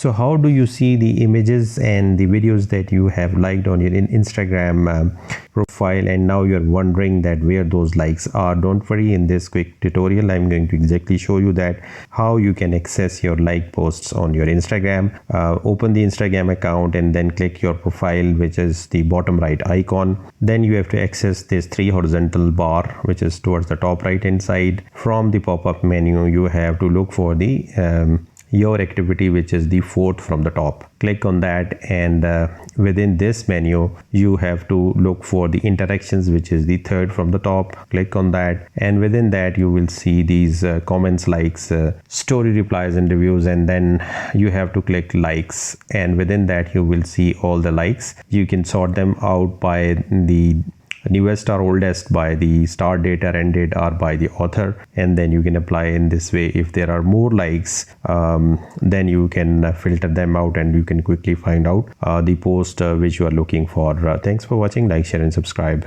So how do you see the images and the videos that you have liked on your Instagram profile, and now you're wondering that where those likes are? Don't worry, in this quick tutorial I'm going to exactly show you that how you can access your like posts on your Instagram. Open the Instagram account and then click your profile, which is the bottom right icon. Then you have to access this 3 horizontal bar which is towards the top right hand side. From the pop-up menu you have to look for the your activity, which is the fourth from the top. Click on that, and within this menu you have to look for the interactions, which is the third from the top. Click on that, and within that you will see these comments, likes, story replies and reviews, and then you have to click likes, and within that you will see all the likes. You can sort them out by the newest or oldest, by the start date or end date, or by the author, and then you can apply in this way. If there are more likes, then you can filter them out and you can quickly find out the post which you are looking for. Thanks for watching. Like, share and subscribe.